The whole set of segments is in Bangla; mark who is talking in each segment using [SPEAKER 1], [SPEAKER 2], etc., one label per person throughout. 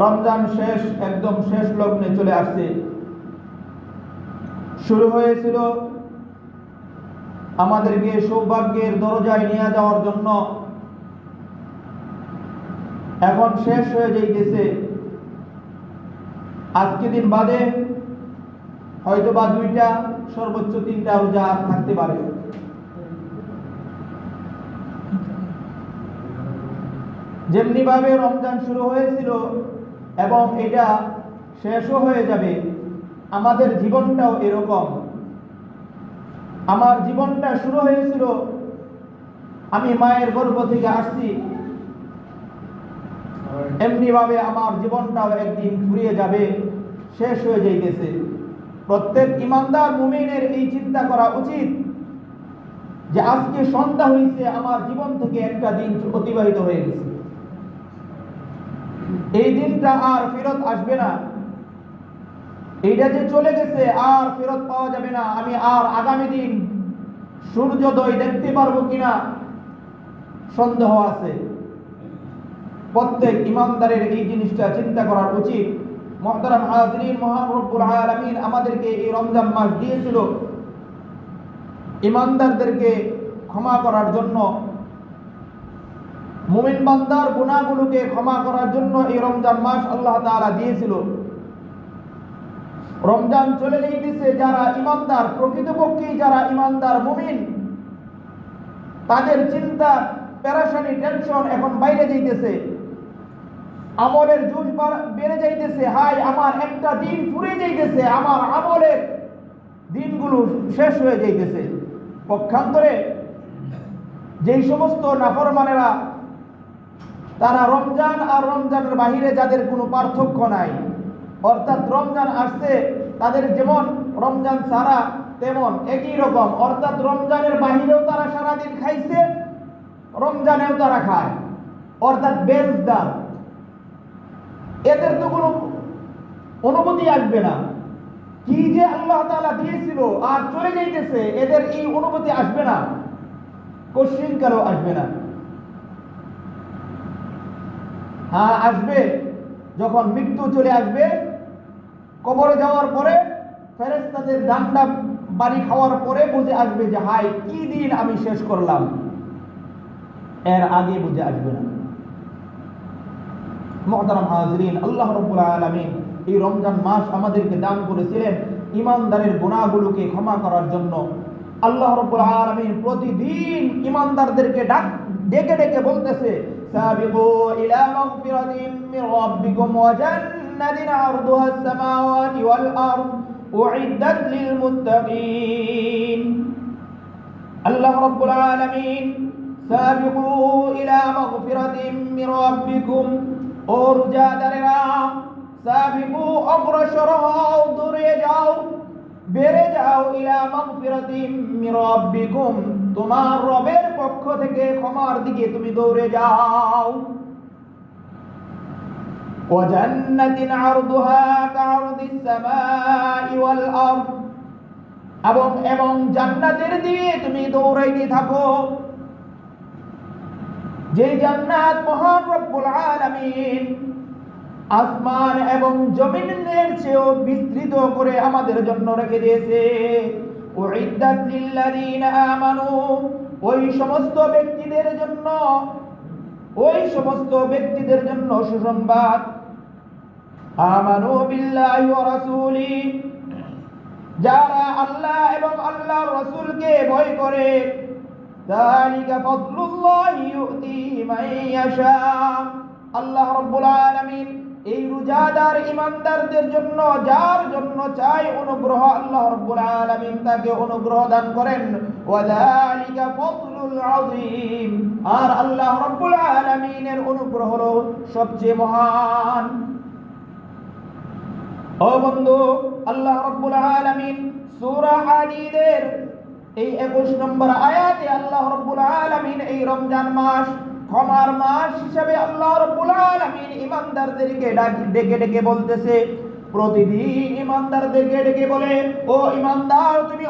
[SPEAKER 1] রমজান শেষ, একদম শেষ লগ্নে চলে আসছে। শুরু হয়েছিল আমাদেরকে সৌভাগ্যের দরজায় নিয়ে যাওয়ার জন্য, এখন শেষ হয়ে যাইতেছে। আজকে দিন বাদে হয়তো বা 2টা সর্বোচ্চ 3টা রোজা থাকতে পারে। যেমনি ভাবে রমজান শুরু হয়েছিল এবং এটা শেষও হয়ে যাবে, আমাদের জীবনটাও এরকম। আমার জীবনটা শুরু হয়েছিল, আমি মায়ের গর্ভ থেকে আসছি, এমনি ভাবে আমার জীবনটাও একদিন ফুরিয়ে যাবে, শেষ হয়ে যাইতেছে। প্রত্যেক ইমানদার মুমিনের এই চিন্তা করা উচিত যে আজকে সন্ধ্যা হয়েছে, আমার জীবন থেকে একটা দিন অতিবাহিত হয়ে গেছে, এই দিনটা আর ফেরত আসবে না। এইটা যে চলে গেছে আর ফেরত পাওয়া যাবে না। আমি আর আগামী দিন সূর্যোদয় দেখতে পারবো কিনা সন্দেহ আছে। প্রত্যেক ইমানদারের এই জিনিসটা চিন্তা করা উচিত। মুহতারাম হাজিরিন, মহান রব্বুল আলামিন আমাদেরকে এই রমজান মাস দিয়েছিল ইমানদারদেরকে ক্ষমা করার জন্য, মুমিন বান্দার গুনাহগুলোকে ক্ষমা করার জন্য এই রমজান মাস আল্লাহ তাআলা দিয়েছিল। রমজান চলে যাইতেছে, যারা ইমানদার, প্রকৃতপক্ষে যারা ইমানদার মুমিন, তাদের চিন্তা, পেরেশানি, টেনশন এখন বাইরে যাইতেছে, আমলের জোশ বেড়ে যাইতেছে। হায়, আমার একটা দিন ফুরিয়ে যাইতেছে, আমার আমলের দিনগুলো শেষ হয়ে যাইতেছে। পক্ষান্তরে যেই সমস্ত নাফরমানেরা, তারা রমজান আর রমজানের বাহিরে যাদের কোনো পার্থক্য নাই, অর্থাৎ রমজান আসছে তাদের যেমন রমজান ছাড়া তেমন একই রকম, অর্থাৎ রমজানের বাহিরেও তারা সারাদিন খাইছে, রমজানেও তারা খায়, অর্থাৎ বেরোজগার। এদের তো কোনো অনুভূতি আসবে না, কি যে আল্লাহ তাআলা দিয়েছিল আর চলে যাইতেছে, এদের এই অনুভূতি আসবে না, কোশ্চিনকালও আসবে না। হ্যাঁ, আসবে যখন মৃত্যু চলে আসবে, কবরে যাওয়ার পরে ফেরেশতাদের ডান্ডা বাড়ি খাওয়ার পরে বুঝে আসবে যে হায়, কি দিন আমি শেষ করলাম। এর আগে বুঝে আসবে না। মুহতারাম হাজিরিন, আল্লাহ রাব্বুল আলামিন এই রমজান মাস আমাদেরকে দান করেছিলেন ইমানদারের গুনাহগুলোকে ক্ষমা করার জন্য। আল্লাহ রাব্বুল আলামিন প্রতিদিন ইমানদারদেরকে ডেকে ডেকে বলতেছে, সাবিকু ইলা মাগফিরাতিন মির রাব্বিকুম ওয়া জান্নাতিন আরদুহা আস-সামাওয়াতি ওয়াল আরদ উইদ্দাত লিল মুত্তাকিন। আল্লাহ রাব্বুল আলামিন সাবিকু ইলা মাগফিরাতিন মির রাব্বিকুম, ও রোজাদারেরা, সাবিকু, অগ্রসর হও, দৌড়ে যাও, বেড়ে যাও, ইলা মাগফিরাতিন মির রাব্বিকুম, তোমার রবের পক্ষ থেকে ক্ষমার দিকে তুমি দৌড়ে যাও। ওয়া জান্নাতিন আরদুহা কাআরদিস সামাই ওয়াল আরদ, এবং জান্নাতের দিকে তুমি দৌড়াইতে থাকো, যে জান্নাত মহান রব্বুল আলামিন আসমান এবং জমিনের চেয়েও বিস্তৃত করে আমাদের জন্য রেখে দিয়েছে। উইদ্দাত লিল্লাযিনা আমানু, ওই সমস্ত ব্যক্তিদের জন্য সুসংবাদ। আমানু বিল্লাহি ওয়া রাসূলি, যারা আল্লাহ এবং আল্লাহর রাসূলকে ভয় করে। যালিকা ফাদলুল্লাহি ইউতিহি মান ইয়াশা, আল্লাহ রাব্বুল আলামিন এই রোজাদার ইমানদারদের জন্য, যার জন্য চাই অনুগ্রহ, আল্লাহ রাব্বুল আলামিন তাকে অনুগ্রহ দান করেন। ওয়া যালিকা ফাদলুল আযীম, আর আল্লাহ রাব্বুল আলামিনের অনুগ্রহ হলো সবচেয়ে মহান। ও বন্ধু, আল্লাহ রাব্বুল আলামিন সূরা হাদীদের এই 21 নম্বর আয়াতে আল্লাহ রাব্বুল আলামিন এই রমজান মাস ক্ষমার মাস হিসেবে আল্লাহ রাব্বুল আলামিন ইমানদারদেরকে ডেকে ডেকে বলতেছে। প্রতিদিন ইমানদারদেরকে ডেকে বলে, ও ইমানদার, তুমি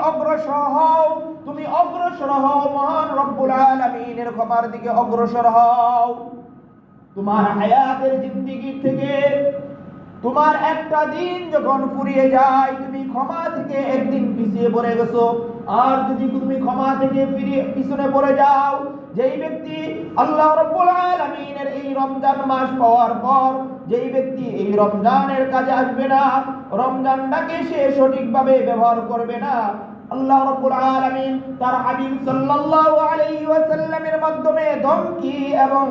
[SPEAKER 1] অগ্রসর হও, মহান রব্বুল আলামিনের ক্ষমার দিকে অগ্রসর হও। তোমার হায়াতের জিন্দেগি থেকে তোমার একটা দিন যখন ফুরিয়ে যায়, তুমি ক্ষমা থেকে একদিন পিছিয়ে পড়ে গেছো। আর যদি তুমি ক্ষমা থেকে পিছনে পড়ে যাও, যেই ব্যক্তি আল্লাহ রাব্বুল আলামিনের এই রমজান মাস পাওয়ার পর যেই ব্যক্তি এই রমজানের কাজে আসবে না, রমজানটাকে সে সঠিকভাবে ব্যবহার করবে না, আল্লাহ রাব্বুল আলামিন তার হাবিব সাল্লাল্লাহু আলাইহি ওয়াসাল্লামের মাধ্যমে ধমকি এবং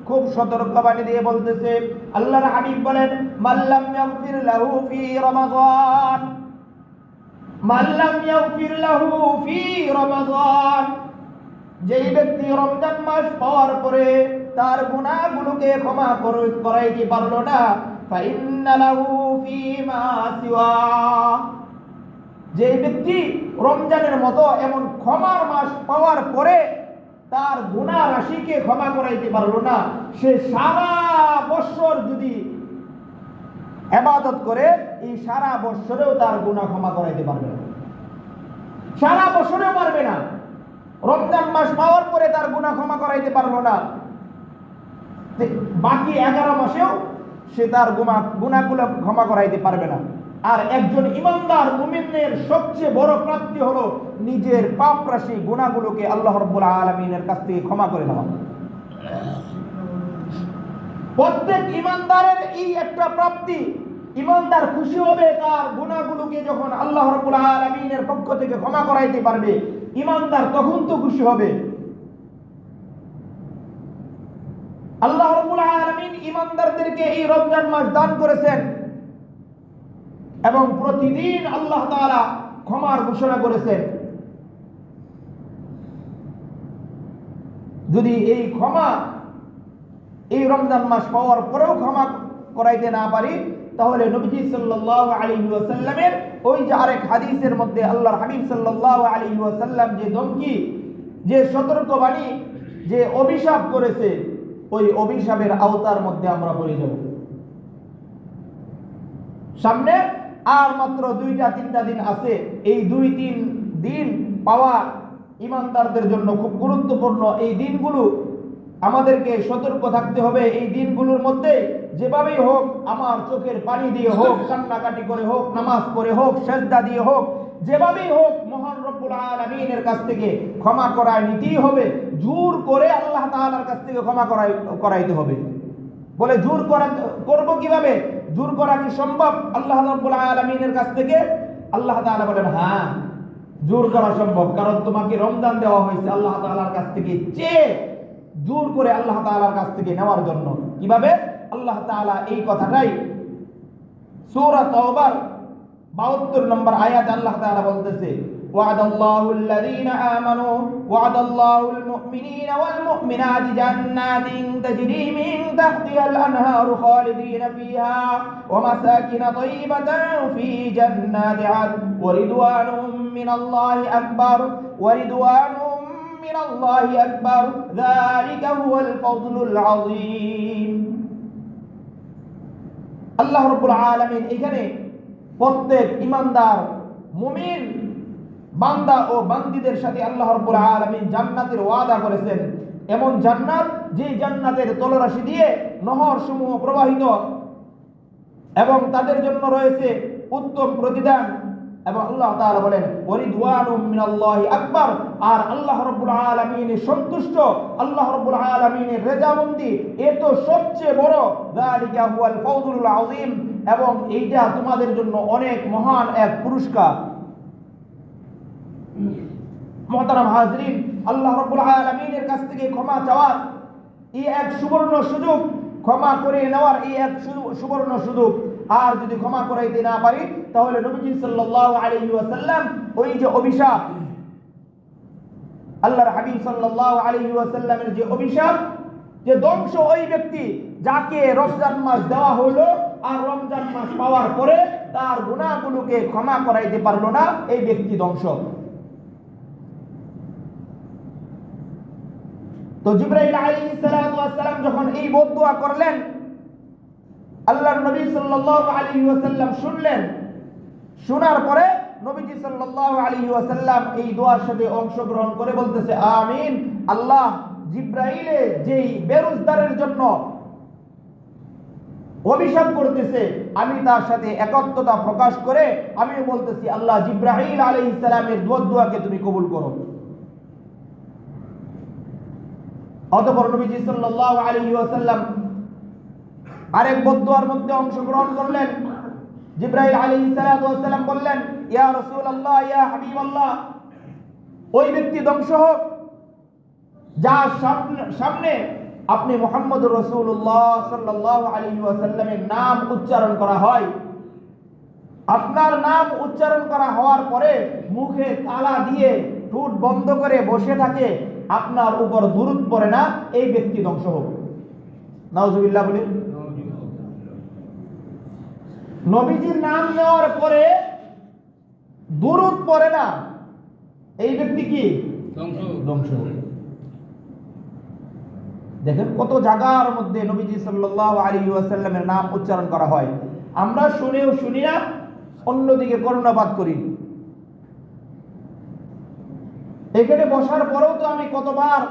[SPEAKER 1] খুব সতর্কবাণী দিয়ে বলতেছে। আল্লাহর হাবিব বলেন, মাল্লাম ইয়াগফির লাহু ফি রমাদান, মাল্লাম ইয়াগফির লাহু ফি রমাদান, যেই ব্যক্তি রমজান মাস পাওয়ার পরে তার গুনাহগুলোকে ক্ষমা করাইতে পারলো না, ফাইন্না লাহু ফিমা সিওয়া, যেই ব্যক্তি রমজানের মতো এমন ক্ষমার মাস পাওয়ার পরে তার গুনাহ রাশিকে ক্ষমা করাইতে পারলো না, সে সারা বছর যদি ইবাদত করে এই সারা বছরেও তার গুনাহ ক্ষমা করাইতে পারবে না, সারা বছরেও পারবে না। রমজান মাস পাওয়ার পরে তার গুনাহ ক্ষমা করাইতে পারলো না, বাকি 11 মাসেও সে তার গুনাহগুলো ক্ষমা করাইতে পারবে না। আর একজন ইমানদার মুমিনের সবচেয়ে বড় প্রাপ্তি হলো নিজের পাপ রাশি গুনাহগুলোকে আল্লাহ রাব্বুল আলামিনের কাছ থেকে ক্ষমা করে নেওয়া। প্রত্যেক ইমানদারের এই একটা প্রাপ্তি। ইমানদার খুশি হবে তার গুনাহগুলোকে যখন আল্লাহ রাব্বুল আলামিনের পক্ষ থেকে ক্ষমা করাইতে পারবে, ইমানদার তখন তো খুশি হবে। আল্লাহ রাব্বুল আলামিন ইমানদারদেরকে এই রমজান মাস দান করেছেন এবং প্রতিদিন আল্লাহ তাআলা ক্ষমার ঘোষণা করেছেন। যদি এই ক্ষমা এই রমজান মাস পাওয়ার পরেও ক্ষমা করাইতে না পারি, তাহলে নবীজি সাল্লাল্লাহু আলাইহি ওয়াসাল্লামের ওই যে আরেক হাদিসের মধ্যে আল্লাহর হাবিব সাল্লাল্লাহু আলাইহি ওয়াসাল্লাম যে ধমকি, যে সতর্কবাণী, যে অভিশাপ করেছে, ওই অভিশাপের আওতার মধ্যে আমরা পড়ে যাব। সামনে আর মাত্র 2-3টা দিন আছে। এই 2-3 দিন পাওয়া ইমানদারদের জন্য খুব গুরুত্বপূর্ণ। এই দিনগুলো আমাদেরকে সতর্ক থাকতে হবে। এই দিনগুলোর মধ্যে যেভাবেই হোক, আমার চোখের পানি দিয়ে হোক, কান্নাকাটি করে হোক, নামাজ পড়ে হোক, সেজদা দিয়ে হোক, যেভাবেই হোক মহান রব্বুল আলামিনের কাছ থেকে ক্ষমা করায় নিতেই হবে। জোর করে আল্লাহ তাআলার কাছ থেকে ক্ষমা করাইতে হবে। বলে জোর করব কিভাবে? জোর করা কি সম্ভব আল্লাহ রাব্বুল আলামিনের কাছ থেকে? আল্লাহ তাআলা বলেন, হ্যাঁ, জোর করা সম্ভব। কারণ তোমাকে রমজান দেওয়া হয়েছে আল্লাহ তাআলার কাছ থেকে চেয়ে জোর করে আল্লাহ তাআলার কাছ থেকে নেওয়ার জন্য। কিভাবে? আল্লাহ তাআলা এই কথাটাই সূরা তাওবার 72 নম্বর আয়াত আল্লাহ তাআলা বলতেছে, ওয়া'দাল্লাহুল লাযীনা আমানু ওয়া'দাল্লাহুল মুমিনিনা ওয়াল মুমিনাতি জান্নাতিন তাজরি মিন তাহতিহাল আনহারু খালিদিনা ফিহা ওয়া মাসাকিন তাইয়িবাতান ফি জান্নাতি আদন ওয়া রিদওয়ানুম মিনাল্লাহি আকবার ওয়া রিদওয়ানুম মিনাল্লাহি আকবার যালিকা হুয়াল ফাযলুল আযীম। আল্লাহ রাব্বুল আলামিন এখানে প্রত্যেক ইমানদার মুমিন বান্দা ও বান্দীদের সাথে আল্লাহ রাব্বুল আলামিন জান্নাতের ওয়াদা করেছেন। এমন জান্নাত যে জান্নাতের তলরাশি দিয়ে নহর সমূহ প্রবাহিত এবং তাদের জন্য রয়েছে উত্তম প্রতিদান। এবং আল্লাহ তাআলা বলেন, ওয়ারিদওয়ানুম মিনাল্লাহি আকবার, আর আল্লাহ রাব্বুল আলামিনের সন্তুষ্ট, আল্লাহ রাব্বুল আলামিনের রেজামন্দি, এ তো সবচেয়ে বড়। যালিকা হুয়াল ফাওজুল আযীম, এবং এইটা তোমাদের জন্য অনেক মহান এক পুরস্কার। মুহতারাম হাজরিন, আল্লাহ রাব্বুল আলামিনের কাছ থেকে ক্ষমা চাওয়ার এই এক সুবর্ণ সুযোগ, ক্ষমা করে নেওয়ার এই এক সুবর্ণ সুযোগ। আর যদি ক্ষমা করাইতে না পারি, তাহলে নবীজি সাল্লাল্লাহু আলাইহি ওয়াসাল্লাম ওই যে অভিশাপ, আল্লাহর হাবিব সাল্লাল্লাহু আলাইহি ওয়াসাল্লামের যে অভিশাপ, যে ধ্বংস ওই ব্যক্তি যাকে রমজান মাস দেওয়া হলো আর রমজান মাস পাওয়ার পরে তার গুনাহগুলোকে ক্ষমা করাইতে পারলো না, এই ব্যক্তি ধ্বংস। তো জিবরাইল আলাইহিস সালাতু ওয়াস সালাম যখন এই বদদুয়া করলেন, আল্লাহর নবী সাল্লাল্লাহু আলাইহি ওয়াসাল্লাম শুনলেন। শোনার পরে নবীজি সাল্লাল্লাহু আলাইহি ওয়াসাল্লাম এই দোয়ার সাথে অংশগ্রহণ করে বলতেছে, আমিন। আল্লাহ জিবরাইলে যেই বেরোজদারের জন্য অভিশাপ করতেছে, আমি তার সাথে একত্বতা প্রকাশ করে আমি বলতেছি, আল্লাহ জিব্রাইল আলাইহিস সালামের দোয়াকে তুমি কবুল করো। অতঃপর নবীজি সাল্লাল্লাহু আলাইহি ওয়াসাল্লাম আরেক বদদুয়ার মধ্যে অংশগ্রহণ করলেন। জিব্রাইল আলাইহিস সালাম বললেন, ইয়া রাসূলুল্লাহ, ইয়া হাবিবাল্লাহ, ওই ব্যক্তি ধ্বংস হোক যার সামনে আপনি মুহাম্মদুর রাসূলুল্লাহ সাল্লাল্লাহু আলাইহি ওয়াসাল্লামের নাম উচ্চারণ করা হয়। আপনার নাম উচ্চারণ করা হওয়ার পরে মুখে তালা দিয়ে ঠোঁট বন্ধ করে বসে থাকে, আপনার উপর দুরূদ পড়ে না, এই ব্যক্তি ধ্বংস হোক। নাউজুবিল্লাহ বলে। নবীজির নাম নেওয়ার পরে দুরূদ পড়ে না, এই ব্যক্তি কি ধ্বংস হোক। দেখেন কত জায়গার মধ্যে নবীজি সাল্লাল্লাহু আলাইহি ওয়াসাল্লামের নাম উচ্চারণ করা হয়, আমরা শুনেও শুনি না, অন্যদিকে কর্ণপাত করি। এখানে বসার পরেও তো আমি কতবার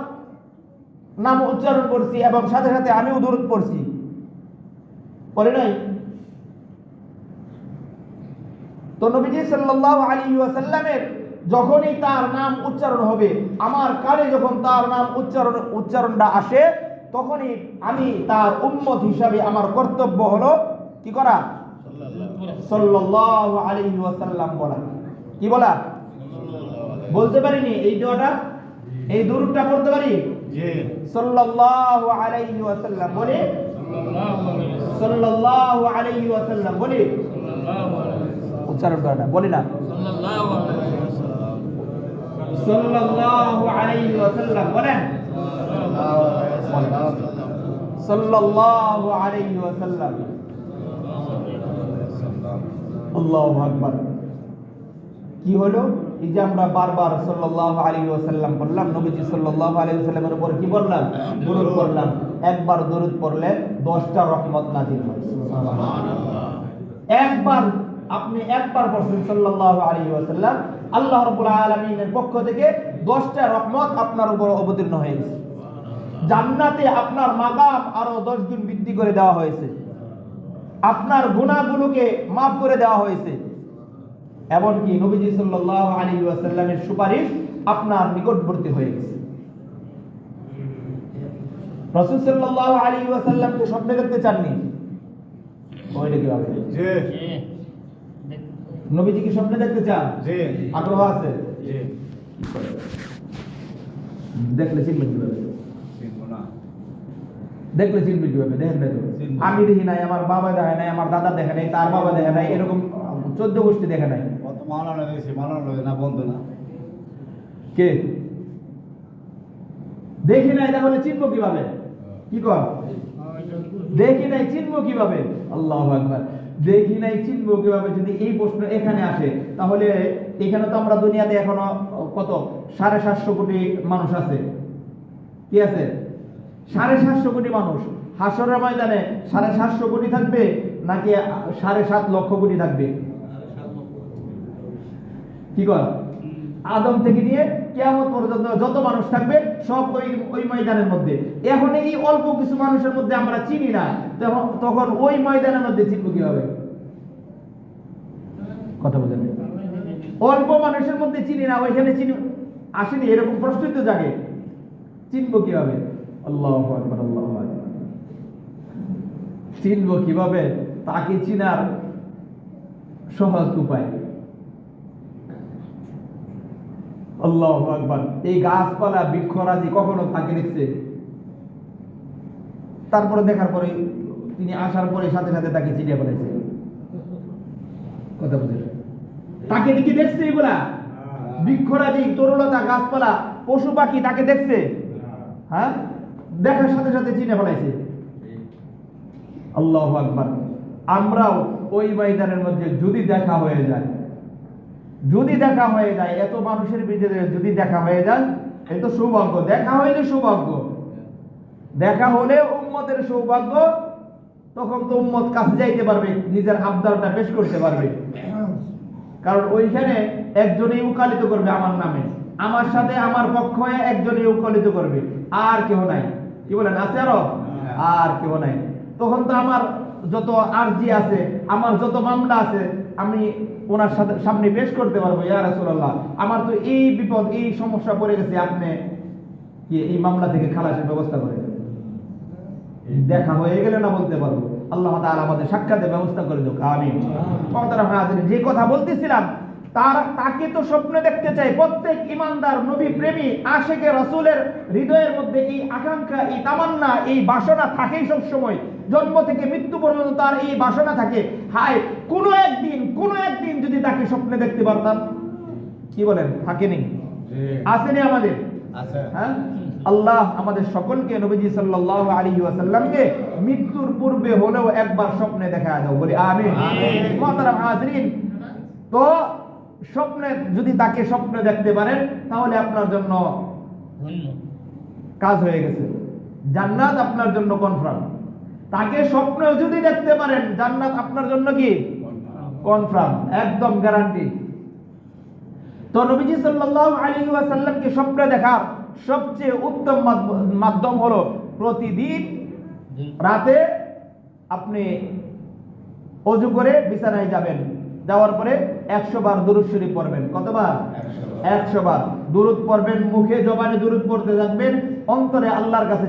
[SPEAKER 1] নাম উচ্চারণ করছি এবং সাথে সাথে আমিও দুরূদ পড়ছি, পড়ে নাই? তো নবীজি সাল্লাল্লাহু আলাইহি ওয়াসাল্লামের যখনই তার নাম উচ্চারণ হবে, আমার কানে যখন তার নাম উচ্চারণটা আসে, তখনই আমি তার উম্মত হিসাবে আমার কর্তব্য হলো কি করা? সাল্লাল্লাহু আলাইহি ওয়াসাল্লাম বলা। কি বলা? বলতে পারিনি এই দোয়াটা, এই দুরূদটা পড়তে পারি? জি। সাল্লাল্লাহু আলাইহি ওয়াসাল্লাম বলি, সাল্লাল্লাহু আলাইহি ওয়াসাল্লাম বলি, উচ্চারণ করে না, বলি না সাল্লাল্লাহু আলাইহি ওয়াসাল্লাম বলেন, সাল্লাল্লাহু আলাইহি ওয়াসাল্লাম। আল্লাহু আকবার। কি হলো? এই যে আমরা বারবার সাল্লাল্লাহু আলাইহি ওয়াসাল্লাম বললাম, নবীজি সাল্লাল্লাহু আলাইহি ওয়াসাল্লামের উপর কি বললাম? দরুদ পড়লাম। একবার দরুদ পড়লে 10টা রহমত নাযিল হয়। সুবহানাল্লাহ। একবার আপনি একবার পড়ছেন সাল্লাল্লাহু আলাইহি ওয়াসাল্লাম, আল্লাহ রাব্বুল আলামিনের পক্ষ থেকে 10টা রহমত আপনার উপর অবতীর্ণ হয়ে গেছে। জান্নাতে আপনার মাকাম আরো 10 গুণ বৃদ্ধি করে দেওয়া হয়েছে, আপনার গুনাহগুলোকে মাফ করে দেওয়া হয়েছে, এমনকি নবীজি সাল্লাল্লাহু আলাইহি ওয়াসাল্লামের সুপারিশ আপনার নিকটবর্তী হয়ে গেছে। রাসূল সাল্লাল্লাহু আলাইহি ওয়াসাল্লামকে স্বপ্নে দেখতে চাননি? ওইটা কি হবে? জি। নবীজি কি স্বপ্নে দেখতে চান? জি। আগ্রহ আছে? জি। দেখলে চিনবেন কিভাবে? চিনবো না। দেখলে চিনবেন কিভাবে? দেখেন না তো, আমি দেখি নাই, আমার বাবা দেখে নাই, আমার দাদা দেখে নাই, তার বাবা দেখে নাই, এরকম 14 গোষ্ঠী দেখে নাই।
[SPEAKER 2] কত মাওলানা দেখেছি, মাওলানা লাগে না বন্ধু না।
[SPEAKER 1] কে দেখি নাই, তাহলে চিনবো কিভাবে? কি কর? দেখি নাই চিনবো কিভাবে? আল্লাহু আকবার। দেখি নাই চিনবো কিভাবে যদি এই প্রশ্ন এখানে আসে, তাহলে এখানে তো আমরা দুনিয়াতে এখনো কত 750 কোটি মানুষ আছে। কি আছে? 750 কোটি মানুষ। হাসরের ময়দানে 750 কোটি থাকবে নাকি 7.5 লক্ষ কোটি থাকবে? কি কর? আদম থেকে নিয়ে কিয়ামত পর্যন্ত যত মানুষ থাকবে সব ওই ময়দানের মধ্যে। এখন এই অল্প কিছু মানুষের মধ্যে আমরা চিনি না, তখন ওই ময়দানের মধ্যে চিনব কিভাবে? কথা বলেন। অল্প মানুষের মধ্যে চিনি না, ওইখানে চিনি আসেনি, এরকম প্রশ্নই তো জাগে, চিনব কিভাবে? আল্লাহু আকবার, আল্লাহু আকবার। চিনব কিভাবে? তাকে চিনার সহজ উপায়। আল্লাহু আকবার। এই গাছপালা বৃক্ষরাজি কখনো তাকে দেখছে? তারপরে দেখার পরে তিনি আসার পরে সাথে সাথে তাকে চিনে ফেলেছে। কথা বুঝলেন? তাকে কি দেখছে? এগুলা বৃক্ষরাজি, তরুলতা, গাছপালা, পশু পাখি তাকে দেখছে? হ্যাঁ, দেখার সাথে সাথে চিনে ফেলাইছে। আল্লাহু আকবার। আমরাও ওই ময়দানের মধ্যে যদি দেখা হয়ে যায়, এত মানুষের ভিতরে যদি দেখা হয়ে যায়, এ তো সৌভাগ্য। দেখা হইলে সৌভাগ্য, দেখা হলে উম্মতের সৌভাগ্য। তখন তো উম্মত কাছে যাইতে পারবে, নিজের আবদারটা পেশ করতে পারবে। কারণ ওইখানে একজনই উকালিত করবে আমার নামে, আমার সাথে আমার পক্ষ হয়ে একজনই উকালিত করবে, আর কেউ নাই। কি বলেন? আছে আরো? আর কেউ নাই। তখন তো আমার যত আরজি আছে, আমার যত মামলা আছে, আমি ওনার সামনে পেশ করতে পারবো। ইয়া রাসূলুল্লাহ, আমার তো এই বিপদ, এই সমস্যা পড়ে গেছে, আপনি কি এই মামলা থেকে খালাসের ব্যবস্থা করে দেবেন? দেখা হয়ে গেলে না বলতে পারবো। আল্লাহ তাআলা আমাদের সাক্ষাতের ব্যবস্থা করে দেব, আমিন। যে কথা বলতেছিলাম, তাকে তো স্বপ্নে দেখতে চাই প্রত্যেক ইমানদার, নবী প্রেমী, আশিকে রাসূলের হৃদয়ের মধ্যে এই আকাঙ্ক্ষা, এই তামান্না, এই বাসনা থাকেই সব সময়। জন্ম থেকে মৃত্যু পর্যন্ত তার এই বাসনা থাকে, হায় কোনো একদিন যদি তাকে স্বপ্নে দেখতে পারতাম। কি বলেন, থাকেনি? আসেনি আমাদের?
[SPEAKER 2] আছে।
[SPEAKER 1] হ্যাঁ, আল্লাহ আমাদের সকলকে নবীজি সাল্লাল্লাহু আলাইহি ওয়াসাল্লামকে মৃত্যুর পূর্বে হলেও একবার স্বপ্নে দেখা দাও, বলি আমিন। মুহতারাম হাজরিন, তো স্বপ্নে যদি তাকে স্বপ্নে দেখতে পারেন, তাহলে আপনার জন্য কাজ হয়ে গেছে, জান্নাত আপনার জন্য কনফার্ম। তাকে স্বপ্নে যদি দেখতে পারেন, জান্নাত আপনার জন্য কি কনফার্ম, একদম গ্যারান্টি। তো নবীজি সাল্লাল্লাহু আলাইহি ওয়াসাল্লামকে স্বপ্নে দেখার সবচেয়ে উত্তম মাধ্যম হলো প্রতিদিন রাতে আপনি ওযু করে বিছানায় যাবেন, যাওয়ার পরে 100 বার দুরূদ শরীফ পড়বেন। কতবার? 100 বার দুরূদ পড়বেন, মুখে জবানে দুরূদ পড়তে থাকবেন, অন্তরে আল্লাহর কাছে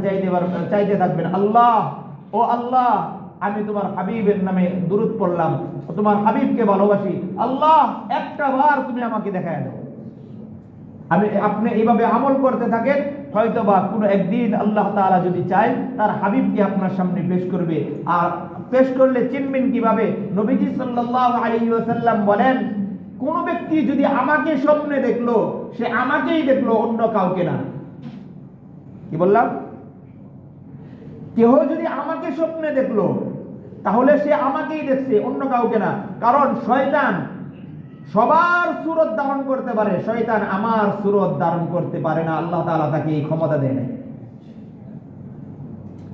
[SPEAKER 1] চাইতে থাকবেন, আল্লাহ, ও আল্লাহ, আমি তোমার হাবিবের নামে দুরূদ পড়লাম, তোমার হাবিবকে ভালোবাসি, আল্লাহ একটা বার তুমি আমাকে দেখায় দাও। আপনি এইভাবে আমল করতে থাকেন, হয়তোবা কোনো একদিন আল্লাহ তাআলা যদি চায় তার হাবিবকে আপনার সামনে পেশ করবে। আর পেশ করলে চিনবেন কিভাবে? নবীজি সাল্লাল্লাহু আলাইহি ওয়াসাল্লাম বলেন, কোন ব্যক্তি যদি আমাকে স্বপ্নে দেখলো, সে আমাকেই দেখলো, অন্য কাউকে না। কি বললাম? কেহ যদি আমাকে স্বপ্নে দেখলো, তাহলে সে আমাকেই দেখছে, অন্য কাউকে না। কারণ শয়তান সবার সুরত ধারণ করতে পারে, শয়তান আমার সুরত ধারণ করতে পারে না। আল্লাহ তাআলা তাকে এই ক্ষমতা দেয় না।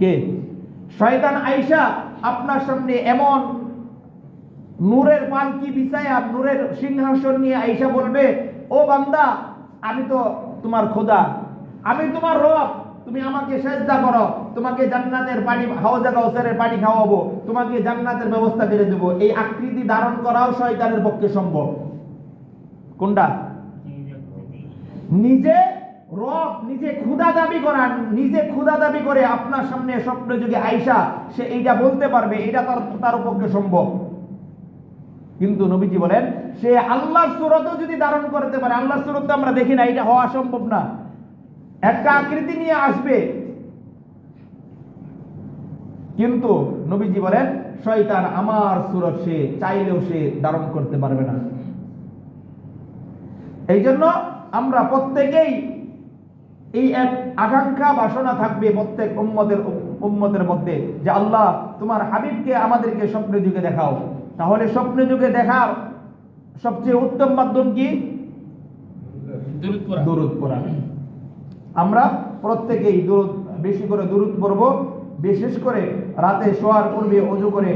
[SPEAKER 1] কে? শয়তান আয়েশা আপনার সামনে এমন নূরের পালকি বিছায়া, নূরের সিংহাসন নিয়ে আয়েশা বলবে, ও বান্দা, আমি তো তোমার খোদা, আমি তোমার রব, তুমি আমাকে সেজদা করো, তোমাকে জান্নাতের পানি, হাওজে কাউসারের পানি খাওয়াবো, তোমাকে জান্নাতের ব্যবস্থা করে দেবো। এই আকৃতি ধারণ করাও শয়তানের পক্ষে সম্ভব। কোনটা? নিজে রব, নিজে ক্ষুধা দাবি করা, নিজে ক্ষুধা দাবি করে আপনার সামনে স্বপ্ন যুগে আয়েশা সে এইটা বলতে পারবে, এটা তার পক্ষে সম্ভব। কিন্তু নবীজি বলেন, সে আল্লাহর সূরতও যদি ধারণ করতে পারে, আল্লাহর সূরত তো আমরা দেখি না, এটা হওয়া সম্ভব না। একটা আকৃতি নিয়ে আসবে, কিন্তু নবীজি বলেন শয়তান আমার সূরত সে চাইলেও সে ধারণ করতে পারবে না। এই জন্য আমরা প্রত্যেকেই এই এক আকাঙ্ক্ষা বাসনা থাকবে প্রত্যেক উম্মতের মধ্যে, যে আল্লাহ তোমার হাবিবকে আমাদেরকে স্বপ্নে যুগে দেখাও। তাহলে স্বপ্নে যুগে দেখার সবচেয়ে উত্তম মাধ্যম কি? দুরূদ পড়া। আমরা প্রত্যেকেই বেশি করে দুরূদ পড়ব, বিশেষ করে রাতে শোয়ার পূর্বে ওযু করে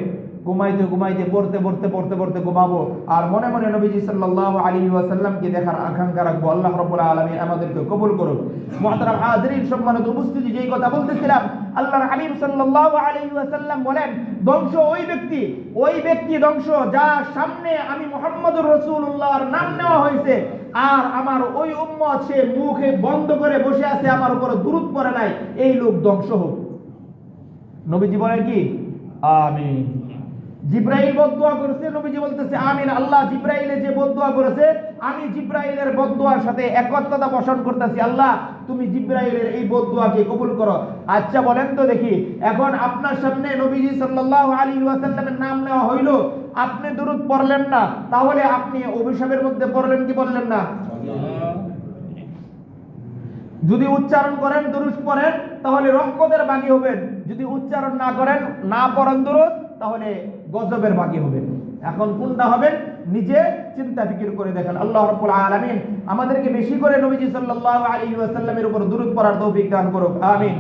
[SPEAKER 1] ঘুমাইতে পড়তে ঘুমাবো, আর মনে মনে নবীজি সাল্লাল্লাহু আলাইহি ওয়াসাল্লামকে দেখার আকাঙ্ক্ষা রাখবো। আল্লাহ রাব্বুল আলামিন আমাদেরকে কবুল করুন। মুহতারাম হাজিরিন, সম্মানিত উপস্থিতি, যেই কথা বলতেছিলাম, আল্লাহর হাবিব সাল্লাল্লাহু আলাইহি ওয়াসাল্লাম বলেন, ধ্বংস ওই ব্যক্তি ধ্বংস যার সামনে আমি মুহাম্মদুর রাসূলুল্লাহর নাম নেওয়া হয়েছে, আর আমার ওই উম্মত সে মুখে বন্ধ করে বসে আছে, আমার উপরে দুরূদ পড়ে নাই, এই লোক ধ্বংস হোক। নবীজি বলেন কি? আমিন। জিব্রাইল বদদুয়া করেছে, নবীজি বলতেছে আমিন। আল্লাহ জিব্রাইলে যে বদদুয়া করেছে, আমি জিব্রাইলের বদদুয়ার সাথে একত্রতা পোষণ করতেছি, আল্লাহ তুমি জিব্রাইলের এই বদদুয়াকে কবুল করো। আচ্ছা বলেন তো দেখি, এখন আপনার সামনে নবীজি সাল্লাল্লাহু আলাইহি ওয়াসাল্লামের নাম নেওয়া হইল, আপনি দুরূদ পড়লেন না, তাহলে আপনি অভিশাপের মধ্যে পড়লেন কি পড়লেন না? যদি উচ্চারণ করেন, দুরূদ পড়েন, তাহলে রহমতের ভাগী হবেন। যদি উচ্চারণ না করেন, না পড়েন দুরূদ, তাহলে গজবের ভাগী হবেন। এখন কোনটা হবেন নিজে চিন্তা ফিকির করে দেখেন। আল্লাহ রাব্বুল আলামিন আমাদেরকে বেশি করে নবীজি সাল্লাল্লাহু আলাইহি ওয়াসাল্লামের উপর দুরূদ পড়ার তৌফিক দান করুক, আমিন।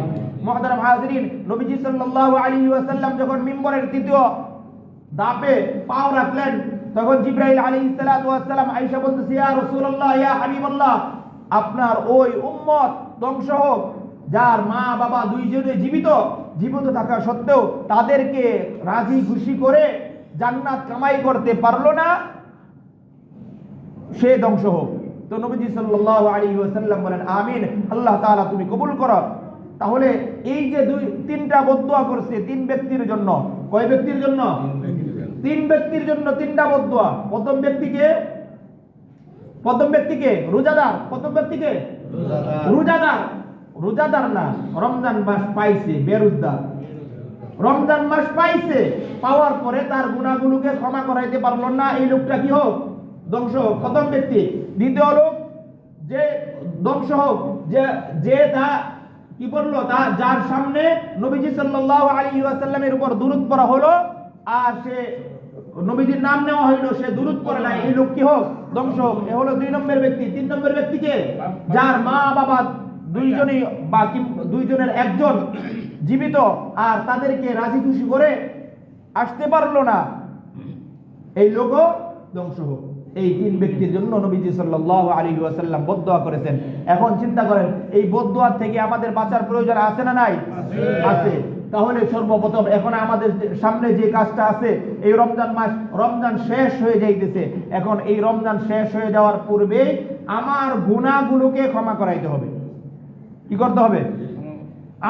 [SPEAKER 1] মুহতারাম হাজিরিন, নবীজি সাল্লাল্লাহু আলাইহি ওয়াসাল্লাম যখন মিম্বরের তৃতীয় ধাপে পাও রাখলেন, তখন জিবরাইল আলাইহিস সালাতু ওয়াস সালাম আয়েশা বলতেছে, ইয়া রাসূলুল্লাহ, ইয়া হাবিবাল্লাহ, আপনার ওই উম্মত ধ্বংস হোক যার মা বাবা দুইজনে জীবিত, জীবিত থাকা সত্ত্বেও তাদেরকে রাজি খুশি করে জান্নাত কামাই করতে পারলো না, সে ধ্বংস হোক। তো নবীজি সাল্লাল্লাহু আলাইহি ওয়াসাল্লাম বলেন আমিন, আল্লাহ তাআলা তুমি কবুল করো। তাহলে এই যে তিনটা বদদুয়া করছে তিন ব্যক্তির জন্য, কয় ব্যক্তির জন্য? তিন ব্যক্তির জন্য তিনটা বদদুয়া। প্রথম ব্যক্তিকে রোজাদার, প্রথম ব্যক্তিকে রোজাদার না, রমজান মাস পাইছে, বেরোজগার। রমজান মাস পাইছে, পাওয়ার পরে তার গুনাহগুলোকে ক্ষমা করাইতে পারলো না, এই লোকটা কি হোক? ধ্বংস হোক, প্রথম ব্যক্তি। দ্বিতীয় লোক যে ধ্বংস হোক, যে তা কি করলো, তা যার সামনে নবীজি সাল্লাল্লাহু আলাইহি ওয়াসাল্লামের উপর দুরূদ পড়া হলো আর সে নবীজির নাম নেওয়া হইলো, সে দুরূদ পড়ে নাই, এই লোক কি হোক? ধ্বংস হোক। এ হলো দুই নম্বর ব্যক্তি। তিন নম্বর ব্যক্তিকে, যার মা বাবা দুইজনই বা দুইজনের একজন জীবিত আর তাদেরকে রাজি খুশি করে আসতে পারলো না, এই লোকও ধ্বংস হোক। এই তিন ব্যক্তির জন্য নবীজি সাল্লাল্লাহু আলাইহি ওয়াসাল্লাম বদদুয়া করেছেন। এখন চিন্তা করেন, এই বদদুয়া থেকে আমাদের বাঁচার প্রয়োজন আছে না নাই? আছে। তাহলে সর্বপ্রথম এখন আমাদের সামনে যে কাজটা আছে, এই রমজান মাস, রমজান শেষ হয়ে যাইতেছে। এখন এই রমজান শেষ হয়ে যাওয়ার পূর্বে আমার গুনাহগুলোকে ক্ষমা করাইতে হবে। কি করতে হবে?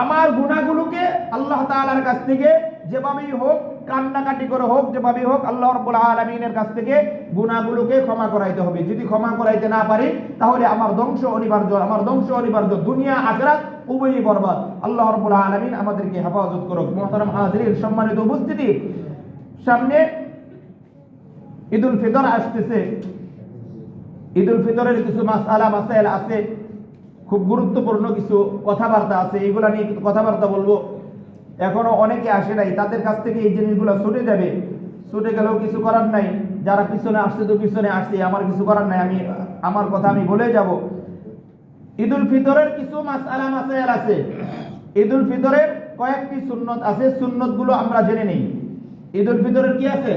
[SPEAKER 1] আমার গুনাহগুলোকে আল্লাহ তাআলার কাছ থেকে যেভাবেই হোক, কান্নাকাটি করে হোক, যেভাবেই হোক, আল্লাহ রাব্বুল আলামিনের কাছ থেকে গুনাহগুলোকে ক্ষমা করাইতে হবে। যদি ক্ষমা করাইতে না পারি তাহলে আমার ধ্বংস অনিবার্য, দুনিয়া আখিরাত উভয়ই বরবাদ। আল্লাহ রাব্বুল আলামিন আমাদেরকে হেফাজত করুক। মুহতারাম হাজিরিন, সম্মানিত উপস্থিতি, সামনে ঈদুল ফিতর আসতেছে। ঈদুল ফিতরের কিছু মাসাইল আছে, খুব গুরুত্বপূর্ণ কিছু কথাবার্তা আছে, এইগুলা নিয়ে কিছু কথাবার্তা বলবো। এখনো অনেকে আসে নাই, তাদের কাছ থেকে এই জিনিসগুলো ছুটে যাবে, ছুটে গেলেও কিছু করার নাই। যারা পিছনে আসছে তো পিছনে আসছে, আমার কিছু করার নাই, আমার কথা আমি বলে যাব। ঈদুল ফিতরের কিছু মাসাইল আছে। ঈদুল ফিতরের কয়েকটি সুন্নত আছে, সুন্নতগুলো আমরা জেনে নেই। ঈদুল ফিতরের কি আছে?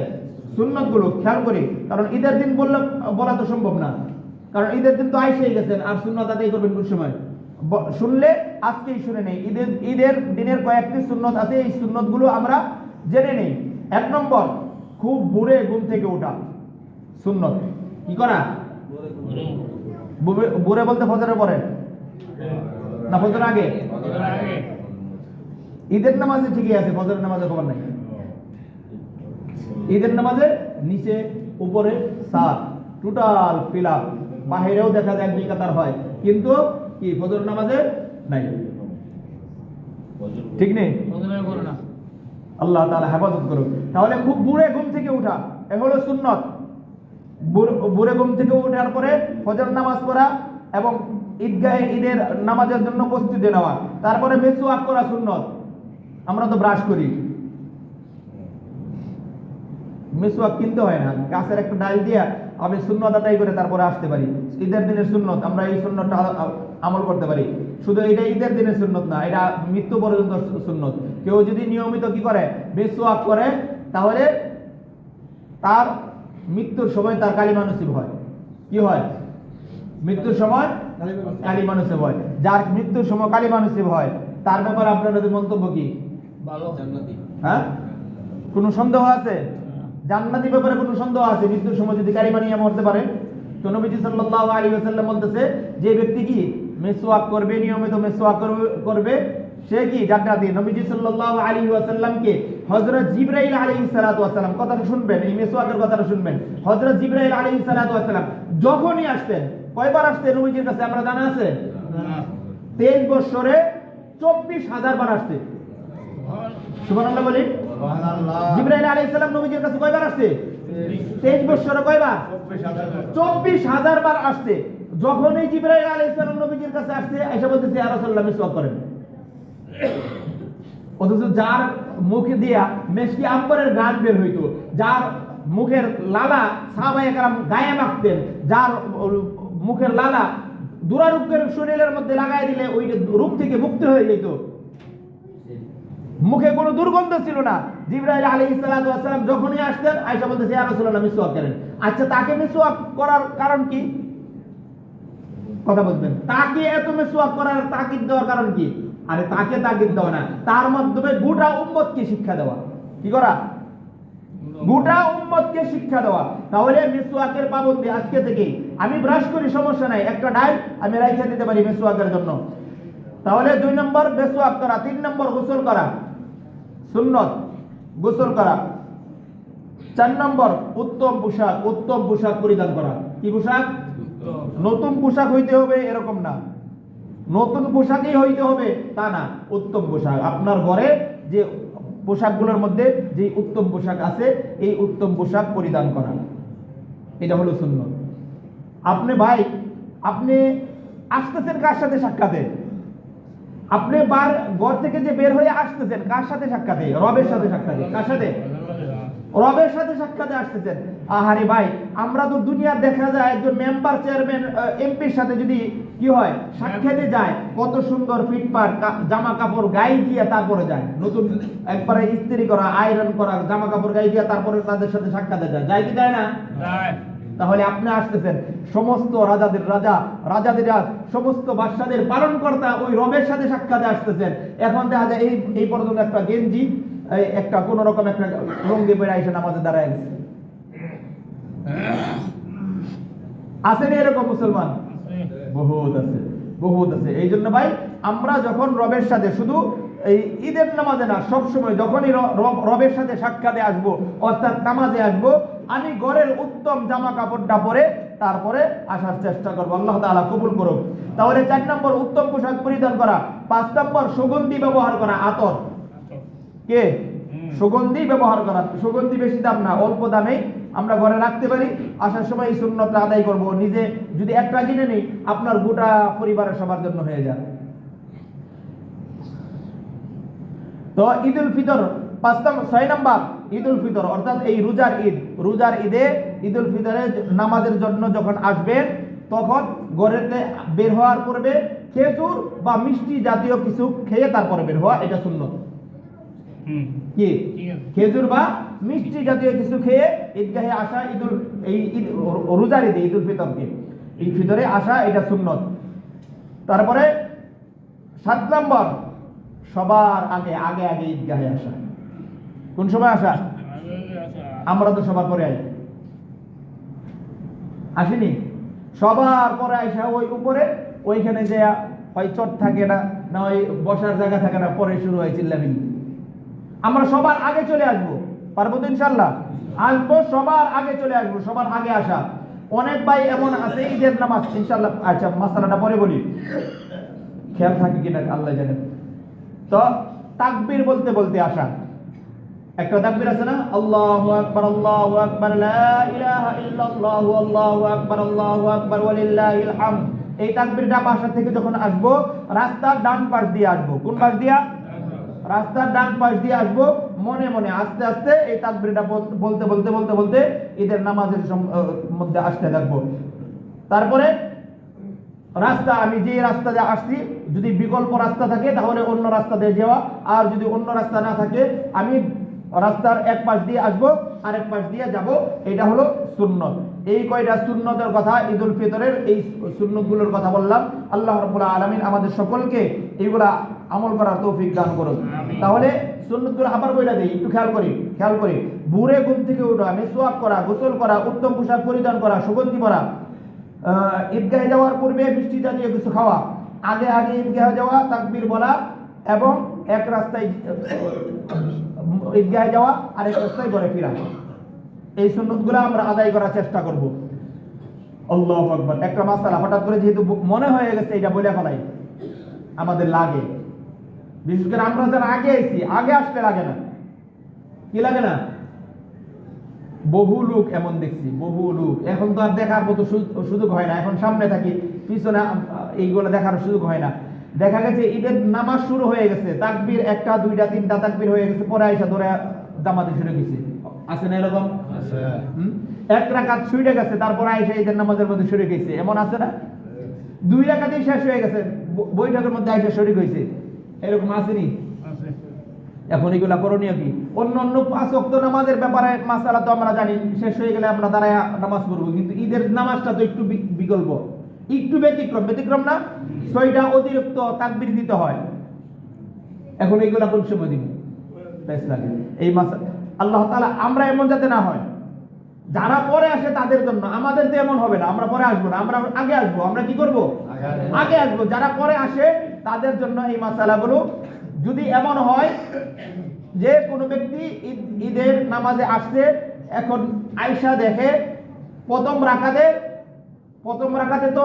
[SPEAKER 1] সুন্নতগুলো খেয়াল করি, কারণ ঈদের দিন বলা তো সম্ভব না, কারণ ঈদের দিন তো আইসেই গেছেন, আর সুন্নত আদায় করবেন কোন সময়? শুনলে আজকেই শুনে নেই। ঈদের দিনের কয়েকটি সুন্নত আছে, এই সুন্নতগুলো আমরা জেনে নেই। এক নম্বর, খুব ভোরে ঘুম থেকে ওঠা সুন্নত। কি করা? ভোরে বলতে ফজরের পরে না, ফজরের আগে? ঈদের নামাজে ঠিকই আছে, ফজরের নামাজে খবর নাই। ঈদের নামাজে নিচে উপরে সাত, টোটাল ফিল আপ, বাহিরেও দেখা যায় দুই কাতার হয়, কিন্তু কি ফজর নামাজে নাই। ঠিক নেই? আল্লাহ তাআলা হেফাজত করুক। তাহলে খুব ভোরে ঘুম থেকে ওঠা, এ হলো সুন্নত। ভোরে ঘুম থেকে ওঠার পরে ফজর নামাজ পড়া এবং ঈদগাহে ঈদের নামাজের জন্য প্রস্তুতি নেওয়া। তারপরে মিসওয়াক করা সুন্নত। আমরা তো ব্রাশ করি, মিসওয়াক কিনতে হয় না, গাছের একটা ডাল দিয়া আমি সুন্নত আদায় করে তারপরে আসতে পারি। ঈদের দিনের সুন্নত, আমরা এই সুন্নতটা আমল করতে পারি। শুধু এটা ঈদের দিনের সুন্নত না, এটা মৃত্যু পর্যন্ত সুন্নত। কেউ যদি নিয়মিত কি করে, মিসওয়াক করে, তাহলে তার মৃত্যুর সময় তার কালিমা নসিব হয়। কি হয়? মৃত্যুর সময় কালিমা নসিব হয়। যার মৃত্যুর সময় কালিমা নসিব হয়, তার ব্যাপারে আপনাদের মন্তব্য কি? ভালো। হ্যাঁ, কোনো সন্দেহ আছে? জান্নাতি ব্যাপারে কোনো সন্দেহ আছে? মৃত্যুর সময় যদি কালিমা নিয়ে মরতে পারে, তো নবীজি সাল্লাল্লাহু আলাইহি ওয়াসাল্লাম বলতেছে, যে ব্যক্তি কি মিসওয়াক করবে, নিয়মিত মিসওয়াক করবে, সে কি জান্নাতি। নবীজি সাল্লাল্লাহু আলাইহি ওয়াসাল্লামকে হযরত জিবরাইল আলাইহিস সালাতু ওয়াস সালাম, কথাটা শুনবেন, এই মিসওয়াকের কথাটা শুনবেন। হযরত জিবরাইল আলাইহিস সালাতু ওয়াস সালাম যখনই আসতেন, কয়বার আসতেন নবীজির কাছে আমরা জানা আছে? 23 বছরে 24,000 বার আসছে। সুবহানাল্লাহ বলি। জিবরাইল আলাইহিস সালাম নবীজির কাছে কয়বার আসছে? 23 বছরে কয়বার? 24,000 বার আসছে। যখনই জিবরাইল আলাইহিস সালাম নবীজির কাছে আসছে, আয়েশা বলতেছে, ইয়া রাসূলুল্লাহ মিসওয়াক করেন। অথচ যার মুখ দিয়া মেশকি আম্বরের গান বের হইতো, যার মুখের লালা সাহাবায়ে কেরাম গায়ে মাখতেন, যার মুখের লালা দুরারোগ্যের শরীরের মধ্যে লাগাই দিলে ওই রূপ থেকে মুক্ত হয়ে যেত, মুখে কোনো দুর্গন্ধ ছিল না। জিবরাইল আলাইহিস সালাতু ওয়াস সালাম যখনই আসতেন, আয়েশা বলতেছে, ইয়া রাসূলুল্লাহ মিসওয়াক করেন। আচ্ছা, তাকে মিসওয়াক করার কারণ কি? কথা বলবেন, তাকে এত মিসওয়াক করার তাকিদ দেওয়ার কারণ কি? আরে তাকে তাগিদ দাও না, তার মাধ্যমে গোটা উম্মতকে শিক্ষা দেওয়া। কি করা? গোটা উম্মতকে শিক্ষা দেওয়া। তাহলে মিসওয়াকের পাবন্দি আজকে থেকেই। আমি ব্রাশ করি, সমস্যা নাই, একটা ডাইল আমি রাইখা দিতে পারি মিসওয়াকের জন্য। তাহলে 2 নম্বর মিসওয়াক করা, 3 নম্বর গোসল করা সুন্নত, গোসল করা। 4 নম্বর উত্তম পোশাক পরিধান করা। কি পোশাক? নতুন পোশাক হইতে হবে এরকম না, নতুন পোশাকই হইতে হবে তা না, উত্তম পোশাক। আপনার ঘরে যে পোশাকগুলোর মধ্যে যে উত্তম পোশাক আছে, এই উত্তম পোশাক পরিধান করা, এটা হলো সুন্নত। আপনি ভাই, আপনি আসতেছেন কার সাথে সাক্ষাতে? আপনি ঘর থেকে যে বের হয়ে আসতেছেন কার সাথে সাক্ষাতে? রবের সাথে সাক্ষাতে। কার সাথে? রবের সাথে সাক্ষাতে আসতেছেন। আহারে ভাই, আমরা তো দুনিয়ার দেখা যায় একজন মেম্বার, চেয়ারম্যান, এমপির সাথে যদি কি হয় সাক্ষাতে যায়, কত সুন্দর ফিটপাট জামা কাপড় গায়ে দিয়ে তারপরে যায়, নতুন একবারে ইস্ত্রি করা, আয়রন করা জামা কাপড় গায়ে দিয়ে তারপরে তাদের সাথে সাক্ষাতে যায়। যায় কি যায় না? তাহলে আপনি আসতেছেন সমস্ত রাজাদের রাজা, রাজাদের রাজ, সমস্ত বাদশাদের পালনকর্তা ওই রবের সাথে সাক্ষাতে আসতেছেন। এখন দেখা যায় এই পর্যন্ত একটা গেঞ্জি, একটা কোন রকম একটা লঙ্গি পরে এসে নামাজে দাঁড়ায় গেছে। আসেনি এরকম মুসলমান? বহুত আছে, বহুত আছে। এই জন্য ভাই, আমরা যখন রবের সাথে শুধু এই ঈদের নামাজে না, সবসময় যখনই রবের সাথে সাক্ষাতে আসবো, অর্থাৎ নামাজে আসবো, আমি ঘরের উত্তম জামা কাপড়টা পরে তারপরে আসার চেষ্টা করবো। আল্লাহ তাআলা কবুল করুক। তাহলে 4 নম্বর উত্তম পোশাক পরিধান করা। 5 নম্বর সুগন্ধি ব্যবহার করা। আতর, কে? সুগন্ধি ব্যবহার করা। সুগন্ধি বেশি দাম না, অল্প দামে আমরা ঘরে রাখতে পারি। আসার সময় এই সুন্নতটা আদায় করব। নিজে যদি একটা কিনে নিই, আপনার গোটা পরিবারের সবার জন্য হয়ে যায়। তো ঈদুল ফিতর 6 নম্বর ঈদুল ফিতর, অর্থাৎ এই রোজার ঈদ। রোজার ঈদে ঈদুল ফিতরে নামাজের জন্য যখন আসবেন, তখন ঘরেতে বের হওয়ার পূর্বে খেজুর বা মিষ্টি জাতীয় কিছু খেয়ে তারপরে বের হওয়া, এটা সুন্নত। কি? খেজুর বা মিষ্টি জাতীয় কিছু খেয়ে ঈদগাহে আসা, রোজার ঈদে ঈদুল ফিতরকে এই ফিতরে আসা, এটা সুন্নত। তারপরে 7 নম্বর সবার আগে আগে আগে ঈদগাহে আসা। কোন সময় আসা? আমরা তো সবার পরে আসিনি, সবার পরে আসা। ওই উপরে ওইখানে যে হয় চট থাকে না, না ওই বসার জায়গা থাকে না, পরে শুরু হয় চিল্লামিল্লি। আমরা সবার আগে চলে আসবো, পারবো তো ইনশাল্লাহ? আসবো, সবার আগে চলে আসবো, সবার আগে আসা। অনেক ভাই এমন আছে ঈদের নামাজ ইনশাল্লাহ, আচ্ছা মাসালাটা পরে বলি, খেয়াল থাকে কিনা আল্লাহ জানে। তো তাকবীর বলতে বলতে আসা, একটা তাকবীর আছে না, আল্লাহু আকবার আল্লাহু আকবার লা ইলাহা ইল্লাল্লাহু আল্লাহু আকবার ওয়ালিল্লাহিল হামদ। এই তাকবীরটা বাসা থেকে যখন আসবো, রাস্তার ডান পাশ দিয়ে আসবো। কোন পাশ দিয়া? রাস্তার ডান পাশ দিয়ে আসবো। মনে মনে আস্তে আস্তে এই তাকবীরটা বলতে বলতে বলতে বলতে ঈদের নামাজের মধ্যে আসতে থাকবো। তারপরে রাস্তা, আমি যে রাস্তা দিয়ে আসছি, যদি বিকল্প রাস্তা থাকে তাহলে অন্য রাস্তা দিয়ে যাওয়া, আর যদি অন্য রাস্তা না থাকে আমি রাস্তার এক পাশ দিয়ে আসবো, আরেক পাশ দিয়ে যাব। এটা হলো সুন্নত। এই কয়টা সুন্নতের কথা, ঈদুল ফিতরের এই সুন্নতগুলোর কথা বললাম। আল্লাহ রাব্বুল আলামিন আমাদের সকলকে এইগুলা আমল করার তৌফিক দান করুন। তাহলে সুন্নতগুলো আবার বইলা দেই, একটু খেয়াল করি। ভোরে ঘুম থেকে ওঠা, মিসওয়াক করা, গোসল করা, উত্তম পোশাক পরিধান করা, সুগন্ধি পরা, ঈদগাহে যাওয়ার পূর্বে মিষ্টি জাতীয় কিছু খাওয়া, আগে আগে ঈদগাহে যাওয়া, তাকবীর বলা, এবং এক রাস্তায় ঈদগাহে যাওয়া, আরেক রাস্তায় ঘরে ফিরা। এই সুন্নতগুলো আমরা আদায় করার চেষ্টা করব। আল্লাহু আকবার। একটা মাসালা হঠাৎ করে যেহেতু মনে হয়ে গেছে, এটা বলে ফেলাই, আমাদের লাগে। বিশেষ করে আমরা যারা আগে আইছি, আগে আসতে লাগে না। কি লাগে না? বহু লোক এমন দেখছি, বহু লোক এখন তো আর দেখার মতো সুযোগ হয় না। এখন সামনে থাকি, পিছনে এইগুলো দেখার সুযোগ হয় না। দেখা গেছে ঈদের নামাজ শুরু হয়ে গেছে, তাকবীর 1টা 2টা 3টা তাকবীর হয়ে গেছে, পরে আইসা ধরে জামাতে শুরু গেছে। আছে না এরকম? এক রাকাত ছুটে গেছে, তারপরে আইসা ঈদের নামাজের মধ্যে শুরু গেছে, এমন আছে না? 2 রাকাতই শেষ হয়ে গেছে, বৈঠকের মধ্যে আইসা শরীক হয়েছে, এরকম আসেনি? এখন এগুলা করণীয় কি? অন্য 5 ওয়াক্ত নামাজের ব্যাপারে মাসালা তো আমরা জানি, শেষ হয়ে গেলে আমরা দাঁড়ায় নামাজ পড়বো। কিন্তু ঈদের নামাজটা তো একটু বিকল্প, একটু ব্যতিক্রম না? 6টা অতিরিক্ত তাকবীর দিতে হয়। এখন এইগুলা কোন সময় দিব? বেশ লাগে এই মাসা আল্লাহ তাআলা আমরা এমন যাতে না হয়, যারা পরে আসে তাদের জন্য, আমাদের তো এমন হবে না, আমরা পরে আসবো না, আমরা আগে আসবো। আমরা কি করব? আগে আসবো। যারা পরে আসে তাদের জন্য এই মাসালাগুলো। যদি এমন হয় যে কোনো ব্যক্তি ঈদের নামাজে আসছে, এখন আয়েশা দেখে প্রথম রাকাতে তো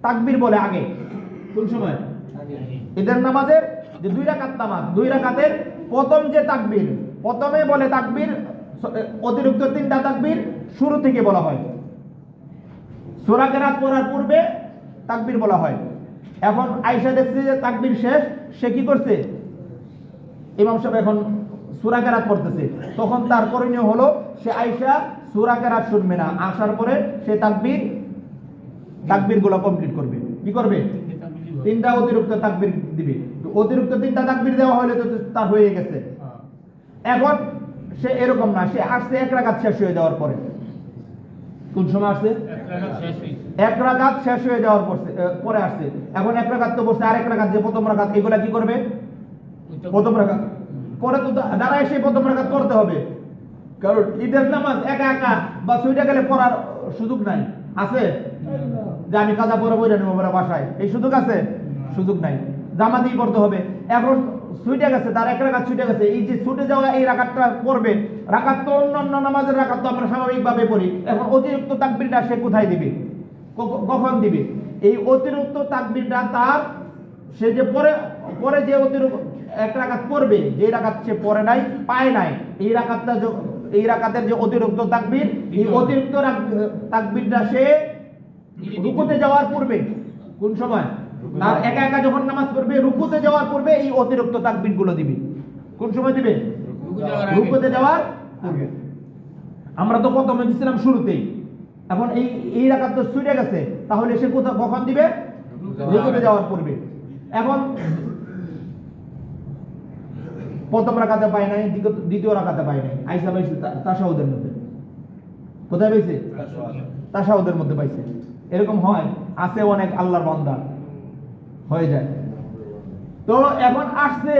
[SPEAKER 1] তাকবীর বলে আগে, কোন সময়? ঈদের নামাজের যে 2 রাকাত নামাজ, 2 রাকাতের প্রথম যে তাকবীর, প্রথমে বলে তাকবীর, অতিরিক্ত 3টা তাকবীর শুরু থেকে বলা হয়। সূরা কেরাত পড়ার পূর্বে তাকবীর বলা হয়। এখন আয়েশা দেখছে যে তাকবীর শেষ, সে কি করছে? ইমাম সাহেব এখন সূরা কেরাত পড়তেছে, তখন তার করণীয় হলো সে আয়েশা সূরা কেরাত শুনবে না, আসার পরে সে তাকবীরগুলো কমপ্লিট করবে। কি করবে? 3টা অতিরিক্ত তাকবীর দিবে। তো অতিরিক্ত 3টা তাকবীর দেওয়া হলে তো তার হয়ে গেছে। এখন সে এরকম না, সে আসছে 1 রাকাত শেষ হয়ে যাওয়ার পরে। কোন সময় আসছে? 1 রাকাত শেষ হয়ে যাওয়ার পরে আসছে। এখন 1 রাকাত তো বসে, আর 1 রাকাত যে প্রথম রাকাত, এগুলা কি করবে? প্রথম রাকাত পরে তো দাঁড়ায় সেই প্রথম রাকাত করতে হবে, কারণ ঈদের নামাজ একা একা বা ছুটে গেলে পড়ার সুযোগ নাই। আছে যে আমি কাজা পরে বইরা নেবো বাসায়, এই সুযোগ আছে? সুযোগ নাই, জামাতেই পড়তে হবে। এখন ছুটে গেছে, তার 1 রাকাত ছুটে গেছে, এই যে ছুটে যাওয়া এই রাকাতটা পড়বে। রাকাত তো অন্যান্য নামাজের রাকাত তো আমরা স্বাভাবিকভাবে পড়ি। এখন অতিরিক্ত তাকবীরটা সে কোথায় দিবে? কখন দিবে? এই অতিরিক্ত তাকবীরটা তার, সে যে পরে যে অতিরিক্ত 1 রাকাত পড়বে, যে রাকাত সে পড়ে নাই, পায় নাই, এই রাকাতের যে অতিরিক্ত তাকবীর, এই অতিরিক্ত তাকবীরটা সে রুকুতে যাওয়ার পূর্বে, কোন সময়? তার একা একা যখন নামাজ পড়বে, রুকুতে যাওয়ার পূর্বে এই অতিরিক্ত তাকবীরগুলো দিবে। কোন সময় দিবে? রুকুতে যাওয়ার পূর্বে। আমরা তো প্রথমে দিছিলাম শুরুতেই। এখন এই রাকাত তো ছুটে গেছে, তাহলে সে কখন দিবে? রুকুতে যাওয়ার পূর্বে। এখন প্রথম রাকাতে পায় নাই, দ্বিতীয় রাকাতে পায় নাই, আয়েশা পাইছে তাশাহুদের মধ্যে। কোথায় পাইছে? তাশাহুদের মধ্যে পাইছে। এরকম হয়, আছে অনেক আল্লাহর বান্দা, হয়ে যায়। তো এখন আসছে